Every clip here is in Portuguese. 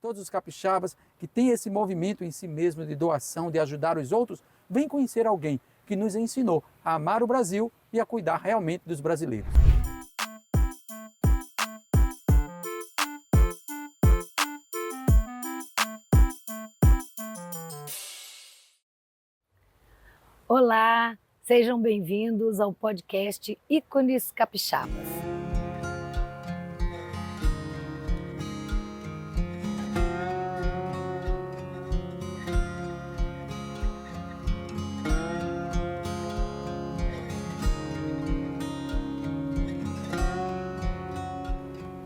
todos os capixabas que têm esse movimento em si mesmo de doação, de ajudar os outros, vem conhecer alguém que nos ensinou a amar o Brasil e a cuidar realmente dos brasileiros. Olá, sejam bem-vindos ao podcast Ícones Capixabas.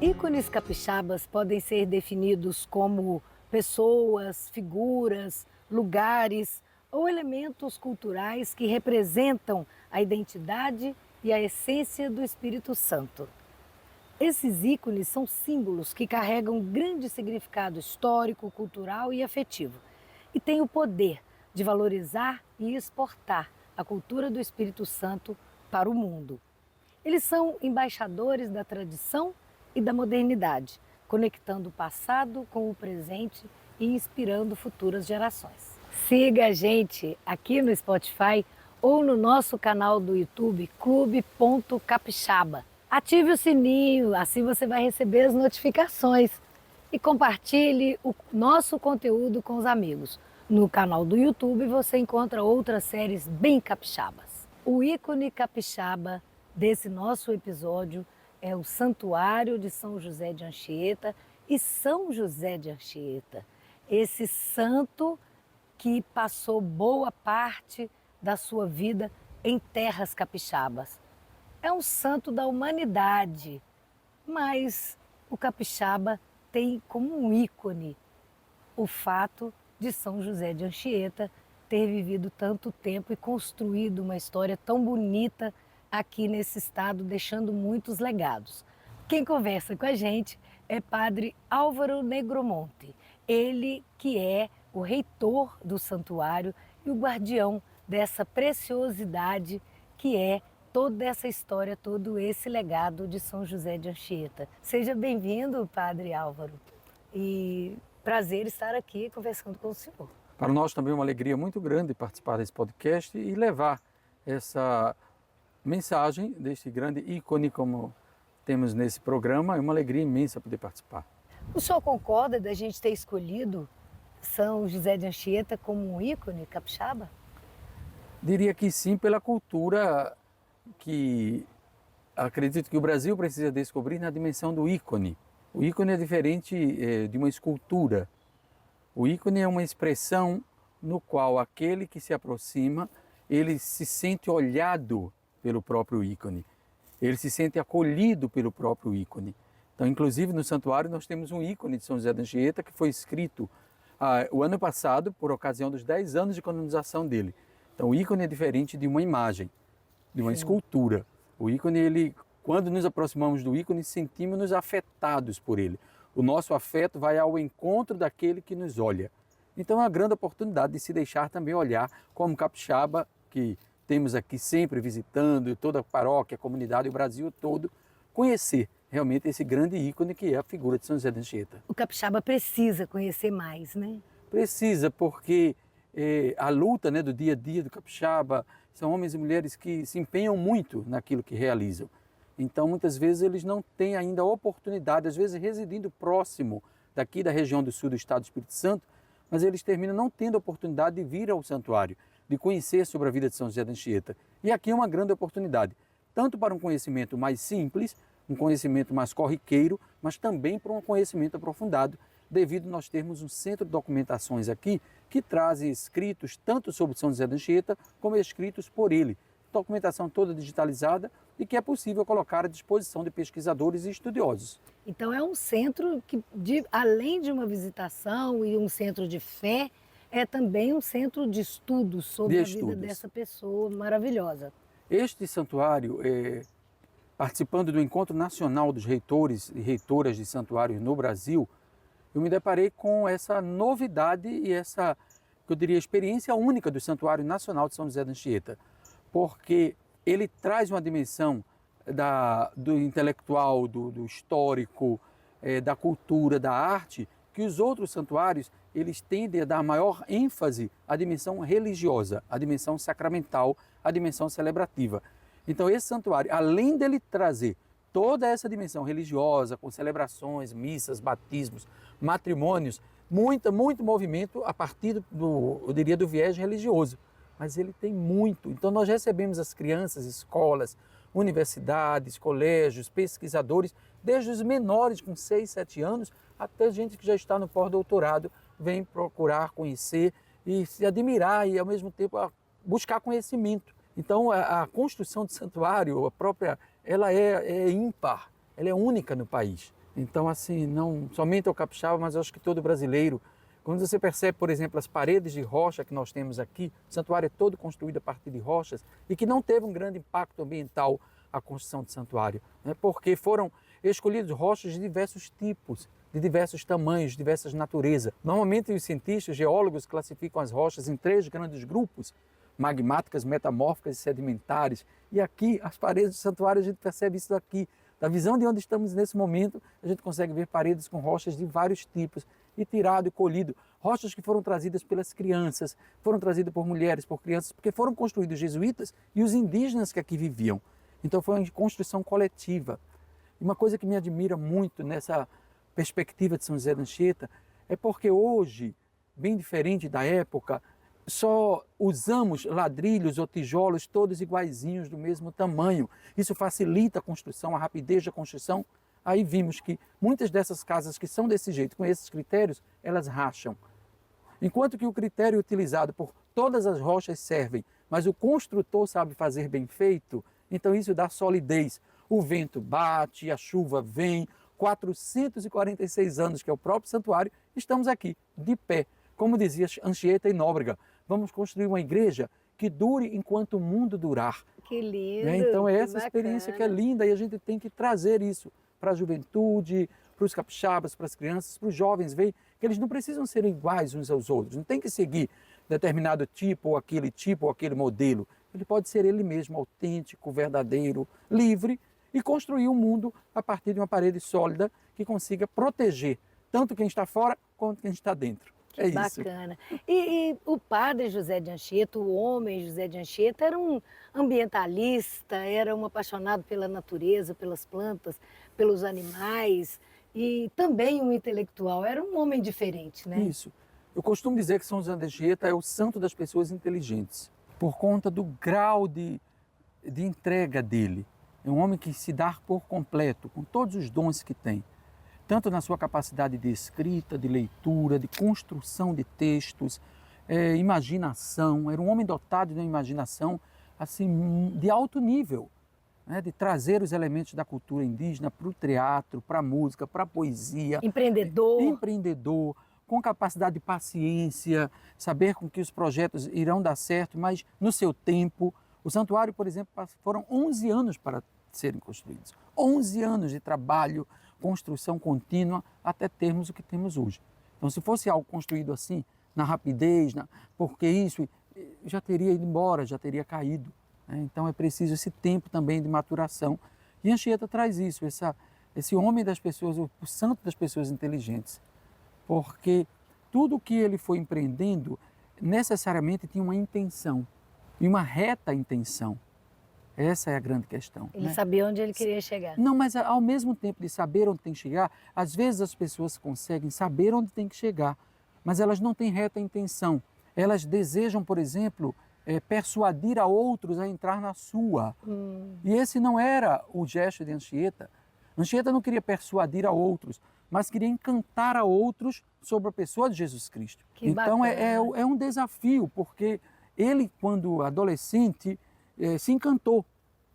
Ícones capixabas podem ser definidos como pessoas, figuras, lugares ou elementos culturais que representam a identidade e a essência do Espírito Santo. Esses ícones são símbolos que carregam grande significado histórico, cultural e afetivo e têm o poder de valorizar e exportar a cultura do Espírito Santo para o mundo. Eles são embaixadores da tradição e da modernidade, conectando o passado com o presente e inspirando futuras gerações. Siga a gente aqui no Spotify ou no nosso canal do YouTube, clube.capixaba. Ative o sininho, assim você vai receber as notificações. E compartilhe o nosso conteúdo com os amigos. No canal do YouTube você encontra outras séries bem capixabas. O ícone capixaba desse nosso episódio é o Santuário de São José de Anchieta e São José de Anchieta. Esse santo que passou boa parte da sua vida em terras capixabas. É um santo da humanidade, mas o capixaba tem como um ícone o fato de São José de Anchieta ter vivido tanto tempo e construído uma história tão bonita aqui nesse estado, deixando muitos legados. Quem conversa com a gente é Padre Álvaro Negromonte, ele que é o reitor do santuário e o guardião dessa preciosidade que é toda essa história, todo esse legado de São José de Anchieta. Seja bem-vindo, Padre Álvaro, e prazer estar aqui conversando com o senhor. Para nós também é uma alegria muito grande participar desse podcast e levar essa mensagem deste grande ícone como temos nesse programa. É uma alegria imensa poder participar. O senhor concorda da gente ter escolhido São José de Anchieta como um ícone capixaba? Diria que sim, pela cultura que acredito que o Brasil precisa descobrir na dimensão do ícone. O ícone é diferente de uma escultura. O ícone é uma expressão no qual aquele que se aproxima, ele se sente olhado pelo próprio ícone. Ele se sente acolhido pelo próprio ícone. Então, inclusive no santuário nós temos um ícone de São José de Anchieta que foi escrito o ano passado por ocasião dos 10 anos de canonização dele. Então, o ícone é diferente de uma imagem, de uma escultura. O ícone, quando nos aproximamos do ícone, sentimos-nos afetados por ele. O nosso afeto vai ao encontro daquele que nos olha. Então é uma grande oportunidade de se deixar também olhar como capixaba, que temos aqui sempre visitando, toda a paróquia, a comunidade, o Brasil todo, conhecer realmente esse grande ícone que é a figura de São José de Anchieta. O capixaba precisa conhecer mais, né? Precisa, porque a luta, né, do dia a dia do capixaba são homens e mulheres que se empenham muito naquilo que realizam. Então, muitas vezes, eles não têm ainda a oportunidade, às vezes residindo próximo daqui da região do sul do estado do Espírito Santo, mas eles terminam não tendo a oportunidade de vir ao santuário, de conhecer sobre a vida de São José de Anchieta. E aqui é uma grande oportunidade, tanto para um conhecimento mais simples, um conhecimento mais corriqueiro, mas também para um conhecimento aprofundado, devido a nós termos um centro de documentações aqui que traz escritos tanto sobre São José de Anchieta como escritos por ele. Documentação toda digitalizada e que é possível colocar à disposição de pesquisadores e estudiosos. Então é um centro que, além de uma visitação e um centro de fé, é também um centro de estudos sobre a vida dessa pessoa maravilhosa. Este santuário, participando do Encontro Nacional dos Reitores e Reitoras de Santuários no Brasil, eu me deparei com essa novidade e essa, que eu diria, experiência única do Santuário Nacional de São José de Anchieta, porque ele traz uma dimensão do intelectual, do histórico, da cultura, da arte, que os outros santuários, eles tendem a dar maior ênfase à dimensão religiosa, à dimensão sacramental, à dimensão celebrativa. Então esse santuário, além dele trazer toda essa dimensão religiosa, com celebrações, missas, batismos, matrimônios, muito movimento a partir eu diria, do viés religioso. Mas ele tem muito. Então nós recebemos as crianças, escolas, universidades, colégios, pesquisadores, desde os menores com 6, 7 anos, até gente que já está no pós-doutorado, vem procurar conhecer e se admirar e ao mesmo tempo buscar conhecimento. Então a construção do santuário, a própria, ela é ímpar, ela é única no país. Então assim, não somente o capixaba, mas eu acho que todo brasileiro, quando você percebe, por exemplo, as paredes de rocha que nós temos aqui, o santuário é todo construído a partir de rochas e que não teve um grande impacto ambiental a construção do santuário, né? Porque foram escolhidos rochas de diversos tipos, de diversos tamanhos, de diversas naturezas. Normalmente os cientistas, geólogos classificam as rochas em 3 grandes grupos, magmáticas, metamórficas e sedimentares. E aqui, as paredes do santuário, a gente percebe isso daqui. Da visão de onde estamos nesse momento, a gente consegue ver paredes com rochas de vários tipos, e tirado e colhido. Rochas que foram trazidas pelas crianças, foram trazidas por mulheres, por crianças, porque foram construídos jesuítas e os indígenas que aqui viviam. Então foi uma construção coletiva. E uma coisa que me admira muito nessa perspectiva de São José de Anchieta é porque hoje, bem diferente da época, só usamos ladrilhos ou tijolos todos iguaizinhos, do mesmo tamanho. Isso facilita a construção, a rapidez da construção. Aí vimos que muitas dessas casas que são desse jeito, com esses critérios, elas racham. Enquanto que o critério utilizado por todas as rochas servem, mas o construtor sabe fazer bem feito, então isso dá solidez. O vento bate, a chuva vem, 446 anos, que é o próprio santuário, estamos aqui, de pé. Como dizia Anchieta e Nóbrega, vamos construir uma igreja que dure enquanto o mundo durar. Que lindo, né? Então é essa bacana. experiência que é linda e a gente tem que trazer isso para a juventude, para os capixabas, para as crianças, para os jovens, ver que eles não precisam ser iguais uns aos outros, não tem que seguir determinado tipo ou aquele modelo. Ele pode ser ele mesmo, autêntico, verdadeiro, livre e construir um mundo a partir de uma parede sólida que consiga proteger tanto quem está fora quanto quem está dentro. É isso. Bacana. E o padre José de Anchieta, o homem José de Anchieta, era um ambientalista, era um apaixonado pela natureza, pelas plantas, pelos animais e também um intelectual. Era um homem diferente, né? Isso. Eu costumo dizer que São José de Anchieta é o santo das pessoas inteligentes, por conta do grau de entrega dele. É um homem que se dá por completo, com todos os dons que tem. Tanto na sua capacidade de escrita, de leitura, de construção de textos, imaginação. Era um homem dotado de uma imaginação assim, de alto nível, né? De trazer os elementos da cultura indígena para o teatro, para a música, para a poesia. Empreendedor, com capacidade de paciência, saber com que os projetos irão dar certo, mas no seu tempo. O santuário, por exemplo, foram 11 anos para serem construídos. 11 anos de trabalho, construção contínua, até termos o que temos hoje. Então, se fosse algo construído assim, na rapidez, porque isso, já teria ido embora, já teria caído. Né? Então, é preciso esse tempo também de maturação. E Anchieta traz isso, esse homem das pessoas, o santo das pessoas inteligentes. Porque tudo que ele foi empreendendo necessariamente tinha uma intenção, e uma reta intenção. Essa é a grande questão. Ele né? sabia onde ele queria chegar. Não, mas ao mesmo tempo de saber onde tem que chegar, às vezes as pessoas conseguem saber onde tem que chegar, mas elas não têm reta intenção. Elas desejam, por exemplo, persuadir a outros a entrar na sua. E esse não era o gesto de Anchieta. Anchieta não queria persuadir a outros, mas queria encantar a outros sobre a pessoa de Jesus Cristo. Que então bacana. é um desafio, porque ele, quando adolescente, se encantou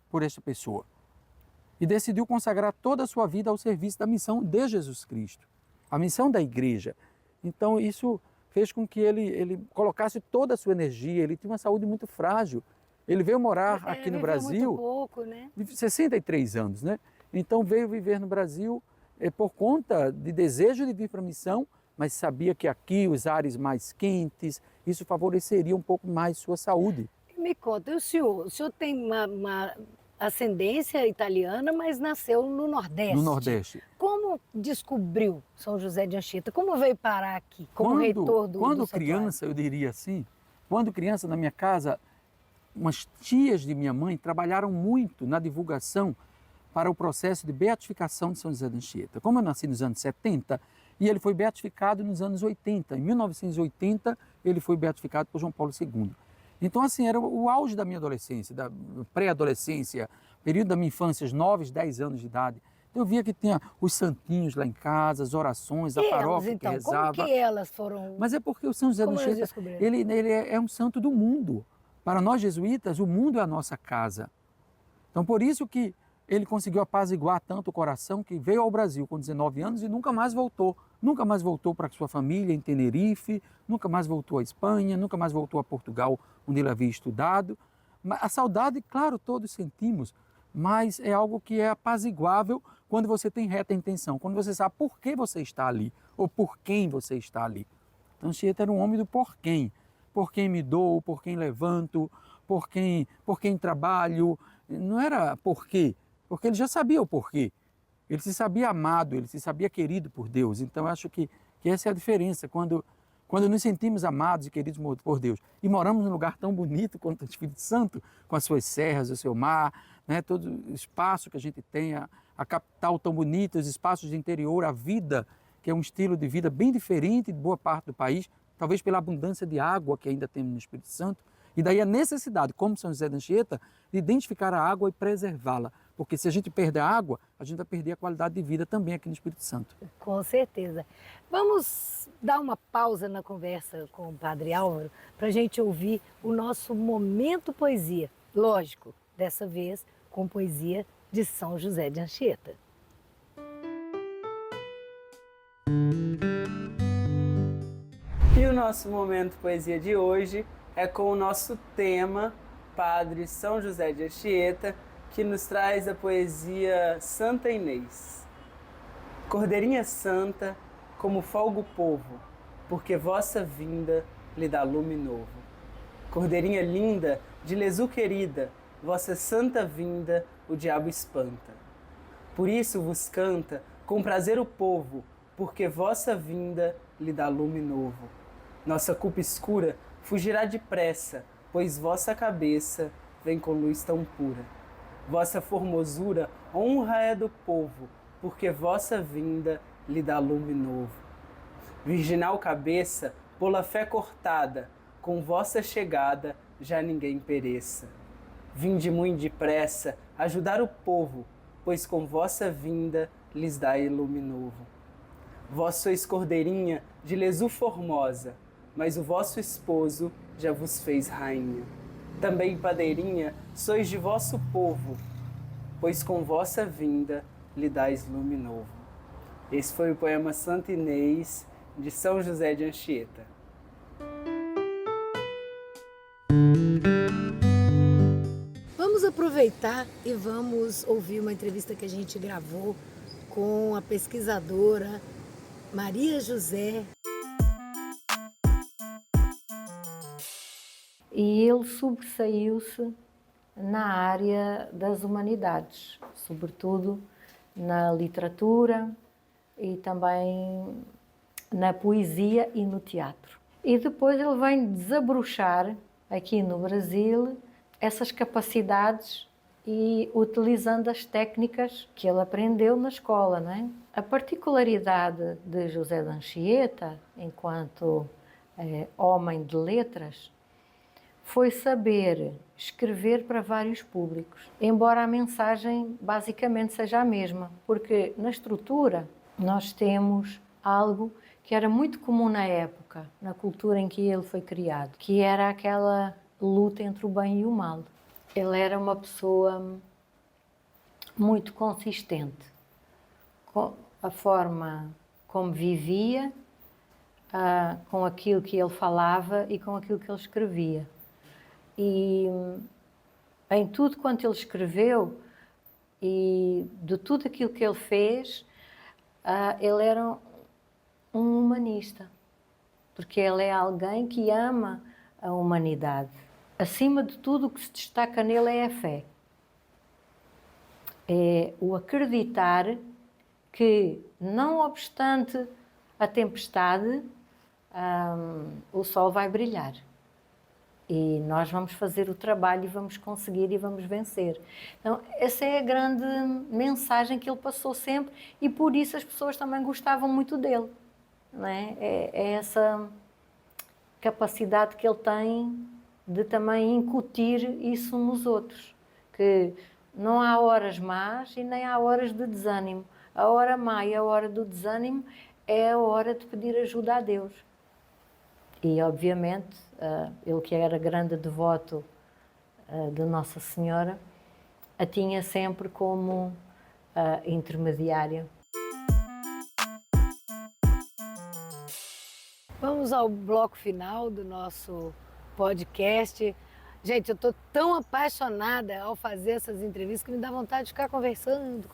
por essa pessoa e decidiu consagrar toda a sua vida ao serviço da missão de Jesus Cristo, a missão da igreja. Então isso fez com que ele colocasse toda a sua energia. Ele tinha uma saúde muito frágil. Ele veio morar aqui no Brasil, muito pouco, né? 63 anos, né? Então veio viver no Brasil por conta de desejo de vir para a missão, mas sabia que aqui os ares mais quentes, isso favoreceria um pouco mais sua saúde. Me conta, o senhor tem ascendência italiana, mas nasceu no Nordeste. No Nordeste. Como descobriu São José de Anchieta? Como veio parar aqui como reitor do Quando santuário? criança, eu diria assim, quando criança na minha casa, umas tias de minha mãe trabalharam muito na divulgação para o processo de beatificação de São José de Anchieta. Como eu nasci nos anos 70 e ele foi beatificado nos anos 80, em 1980 ele foi beatificado por João Paulo II. Então assim, era o auge da minha adolescência, da pré-adolescência, período da minha infância, os 9, 10 anos de idade. Então, eu via que tinha os santinhos lá em casa, as orações, a paróquia que rezava. Como que elas foram? Mas é porque o São José de Anchieta, ele é um santo do mundo. Para nós jesuítas, o mundo é a nossa casa. Então, por isso que ele conseguiu apaziguar tanto o coração, que veio ao Brasil com 19 anos e nunca mais voltou. Nunca mais voltou para sua família em Tenerife, nunca mais voltou à Espanha, nunca mais voltou a Portugal, onde ele havia estudado. A saudade, claro, todos sentimos, mas é algo que é apaziguável quando você tem reta intenção, quando você sabe por que você está ali, ou por quem você está ali. Então, Anchieta era um homem do por quem me dou, por quem levanto, por quem trabalho. Não era por quê, porque ele já sabia o porquê. Ele se sabia amado, ele se sabia querido por Deus. Então, eu acho que essa é a diferença, quando nos sentimos amados e queridos por Deus e moramos num lugar tão bonito quanto o Espírito Santo, com as suas serras, o seu mar, né, todo o espaço que a gente tem, a capital tão bonita, os espaços de interior, a vida, que é um estilo de vida bem diferente de boa parte do país, talvez pela abundância de água que ainda temos no Espírito Santo, e daí a necessidade, como São José de Anchieta, de identificar a água e preservá-la, porque se a gente perder a água, a gente vai perder a qualidade de vida também aqui no Espírito Santo. Com certeza. Vamos dar uma pausa na conversa com o Padre Álvaro para a gente ouvir o nosso Momento Poesia. Lógico, dessa vez com poesia de São José de Anchieta. E o nosso Momento Poesia de hoje é com o nosso tema, Padre São José de Anchieta, que nos traz a poesia Santa Inês. Cordeirinha santa, como folga o povo, porque vossa vinda lhe dá lume novo. Cordeirinha linda, de lesu querida, vossa santa vinda o diabo espanta. Por isso vos canta com prazer o povo, porque vossa vinda lhe dá lume novo. Nossa culpa escura fugirá depressa, pois vossa cabeça vem com luz tão pura. Vossa formosura honra é do povo, porque vossa vinda lhe dá lume novo. Virginal cabeça, pola fé cortada, com vossa chegada já ninguém pereça. Vinde muito depressa ajudar o povo, pois com vossa vinda lhes dai lume novo. Vós sois cordeirinha de lesu formosa, mas o vosso esposo já vos fez rainha. Também, padeirinha, sois de vosso povo, pois com vossa vinda lhe dais lume novo. Esse foi o poema Santa Inês, de São José de Anchieta. Vamos aproveitar e vamos ouvir uma entrevista que a gente gravou com a pesquisadora Maria José. E ele sobressaiu-se na área das humanidades, sobretudo na literatura e também na poesia e no teatro. E depois ele vem desabrochar aqui no Brasil essas capacidades e utilizando as técnicas que ele aprendeu na escola, não é? A particularidade de José de Anchieta, enquanto homem de letras, foi saber escrever para vários públicos, embora a mensagem basicamente seja a mesma, porque na estrutura nós temos algo que era muito comum na época, na cultura em que ele foi criado, que era aquela luta entre o bem e o mal. Ele era uma pessoa muito consistente, com a forma como vivia, com aquilo que ele falava e com aquilo que ele escrevia. E em tudo quanto ele escreveu e de tudo aquilo que ele fez, ele era um humanista, porque ele é alguém que ama a humanidade. Acima de tudo, o que se destaca nele é a fé. É o acreditar que, não obstante a tempestade, o sol vai brilhar. E nós vamos fazer o trabalho e vamos conseguir e vamos vencer. Então, essa é a grande mensagem que ele passou sempre e por isso as pessoas também gostavam muito dele. Não é? É essa capacidade que ele tem de também incutir isso nos outros. Que não há horas más e nem há horas de desânimo. A hora má e a hora do desânimo é a hora de pedir ajuda a Deus. E, obviamente, ele que era grande devoto de Nossa Senhora, a tinha sempre como intermediária. Vamos ao bloco final do nosso podcast. Gente, eu estou tão apaixonada ao fazer essas entrevistas que me dá vontade de ficar conversando.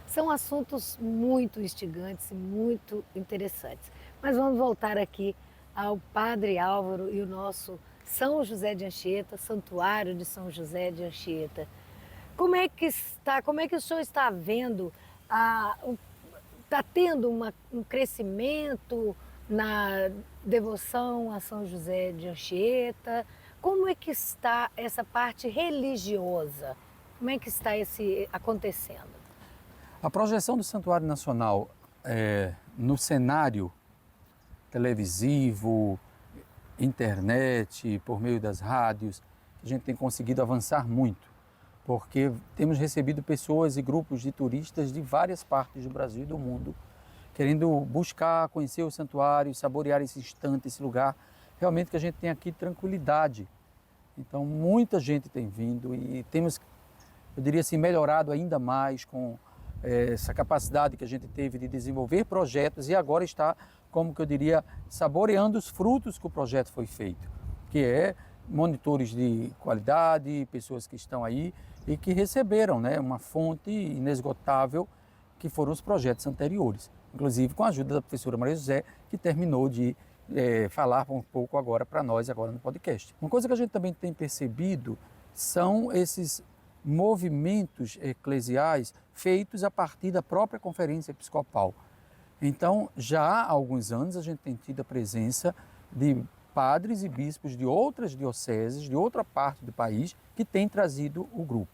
São assuntos muito instigantes e muito interessantes. Mas vamos voltar aqui ao Padre Álvaro e o nosso São José de Anchieta, Santuário de São José de Anchieta. Como é que o senhor está vendo, está tendo um crescimento na devoção a São José de Anchieta? Como é que está essa parte religiosa? Como é que está acontecendo? A projeção do Santuário Nacional no cenário televisivo, internet, por meio das rádios, a gente tem conseguido avançar muito, porque temos recebido pessoas e grupos de turistas de várias partes do Brasil e do mundo, querendo buscar, conhecer o santuário, saborear esse instante, esse lugar, realmente que a gente tem aqui tranquilidade. Então, muita gente tem vindo e temos, eu diria assim, melhorado ainda mais com essa capacidade que a gente teve de desenvolver projetos e agora está, como que eu diria, saboreando os frutos que o projeto foi feito, que é monitores de qualidade, pessoas que estão aí e que receberam, né, uma fonte inesgotável que foram os projetos anteriores, inclusive com a ajuda da professora Maria José, que terminou de falar um pouco agora para nós agora no podcast. Uma coisa que a gente também tem percebido são esses movimentos eclesiais feitos a partir da própria Conferência Episcopal. Então, já há alguns anos a gente tem tido a presença de padres e bispos de outras dioceses, de outra parte do país, que têm trazido o grupo.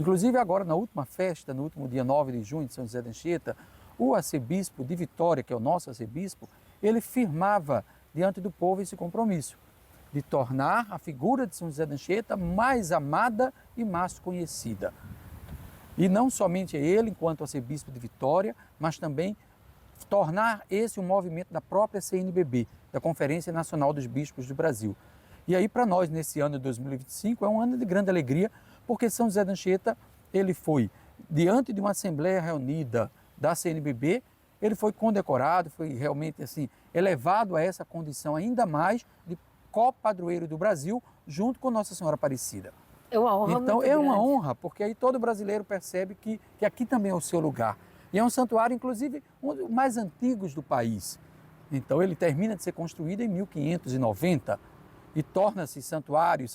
Inclusive agora na última festa, no último dia 9 de junho de São José de Anchieta, o arcebispo de Vitória, que é o nosso arcebispo, ele firmava diante do povo esse compromisso de tornar a figura de São José de Anchieta mais amada e mais conhecida. E não somente ele, enquanto arcebispo de Vitória, mas também tornar esse um movimento da própria CNBB, da Conferência Nacional dos Bispos do Brasil. E aí para nós, nesse ano de 2025, é um ano de grande alegria, porque São José de Anchieta, ele foi, diante de uma assembleia reunida da CNBB, ele foi condecorado, foi realmente assim, elevado a essa condição ainda mais de copadroeiro do Brasil, junto com Nossa Senhora Aparecida. É uma honra então, muito é uma grande. honra, porque aí todo brasileiro percebe que aqui também é o seu lugar. E é um santuário, inclusive, um dos mais antigos do país. Então, ele termina de ser construído em 1590 e torna-se santuário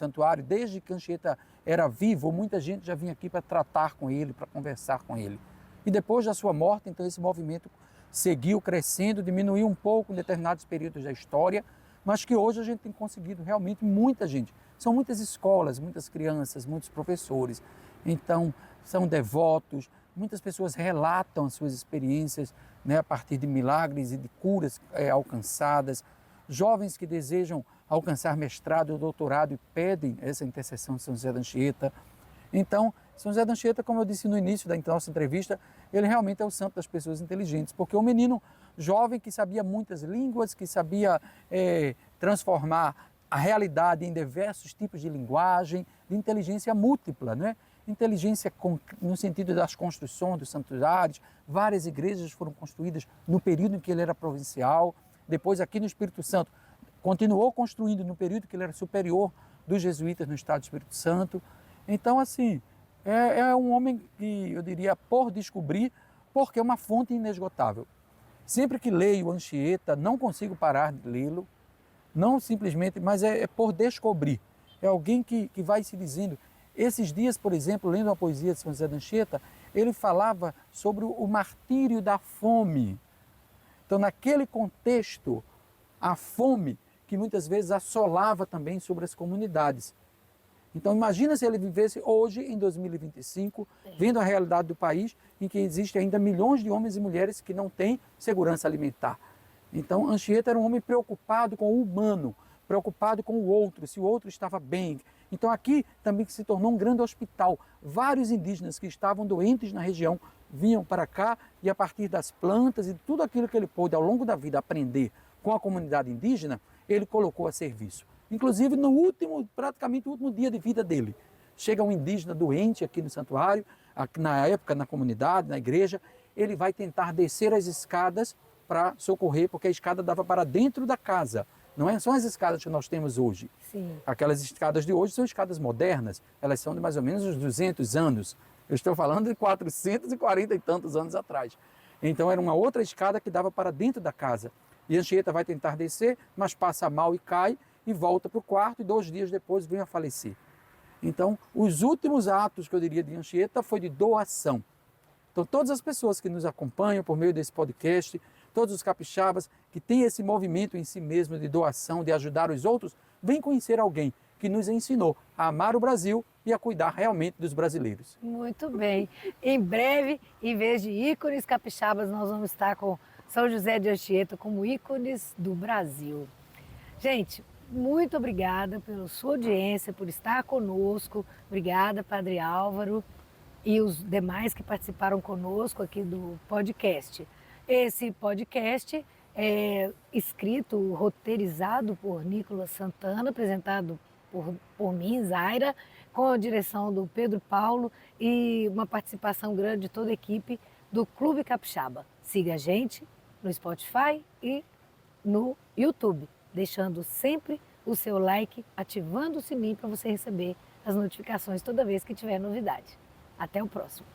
desde que Anchieta era vivo, muita gente já vinha aqui para tratar com ele, para conversar com ele. E depois da sua morte, então, esse movimento seguiu crescendo, diminuiu um pouco em determinados períodos da história, mas que hoje a gente tem conseguido realmente muita gente. São muitas escolas, muitas crianças, muitos professores. Então, são devotos, muitas pessoas relatam as suas experiências, né, a partir de milagres e de curas alcançadas. Jovens que desejam alcançar mestrado ou doutorado e pedem essa intercessão de São José de Anchieta. Então, São José de Anchieta, como eu disse no início da nossa entrevista, ele realmente é o santo das pessoas inteligentes, porque é um menino jovem que sabia muitas línguas, que sabia transformar a realidade em diversos tipos de linguagem, de inteligência múltipla, né? Inteligência no sentido das construções dos santuários. Várias igrejas foram construídas no período em que ele era provincial. Depois, aqui no Espírito Santo, continuou construindo no período que ele era superior dos jesuítas no estado do Espírito Santo. Então, assim, é um homem que, eu diria, por descobrir, porque é uma fonte inesgotável. Sempre que leio Anchieta, não consigo parar de lê-lo, não simplesmente, mas é por descobrir. É alguém que vai se dizendo, Esses dias, por exemplo, lendo a poesia de São José de Anchieta, ele falava sobre o martírio da fome. Então, naquele contexto, a fome que muitas vezes assolava também sobre as comunidades. Então, imagina se ele vivesse hoje, em 2025, vendo a realidade do país, em que existem ainda milhões de homens e mulheres que não têm segurança alimentar. Então, Anchieta era um homem preocupado com o humano, preocupado com o outro, se o outro estava bem. Então, aqui também se tornou um grande hospital. Vários indígenas que estavam doentes na região vinham para cá e, a partir das plantas e tudo aquilo que ele pôde, ao longo da vida, aprender com a comunidade indígena, ele colocou a serviço. Inclusive, praticamente no último dia de vida dele, chega um indígena doente aqui no santuário, aqui na época, na comunidade, na igreja, ele vai tentar descer as escadas para socorrer, porque a escada dava para dentro da casa. Não são as escadas que nós temos hoje. Sim. Aquelas escadas de hoje são escadas modernas, elas são de mais ou menos uns 200 anos. Eu estou falando de 440 e tantos anos atrás. Então era uma outra escada que dava para dentro da casa. E Anchieta vai tentar descer, mas passa mal e cai, e volta para o quarto, e 2 dias depois vem a falecer. Então, os últimos atos que eu diria de Anchieta foi de doação. Então, todas as pessoas que nos acompanham por meio desse podcast, todos os capixabas que têm esse movimento em si mesmo de doação, de ajudar os outros, vem conhecer alguém que nos ensinou a amar o Brasil e a cuidar realmente dos brasileiros. Muito bem. Em breve, em vez de ícones capixabas, nós vamos estar com São José de Anchieta como ícones do Brasil. Gente, muito obrigada pela sua audiência, por estar conosco. Obrigada, Padre Álvaro, e os demais que participaram conosco aqui do podcast. Esse podcast é escrito, roteirizado por Nicolas Santana, apresentado por mim, Zaira, com a direção do Pedro Paulo e uma participação grande de toda a equipe do Clube Capixaba. Siga a gente no Spotify e no YouTube, deixando sempre o seu like, ativando o sininho para você receber as notificações toda vez que tiver novidade. Até o próximo.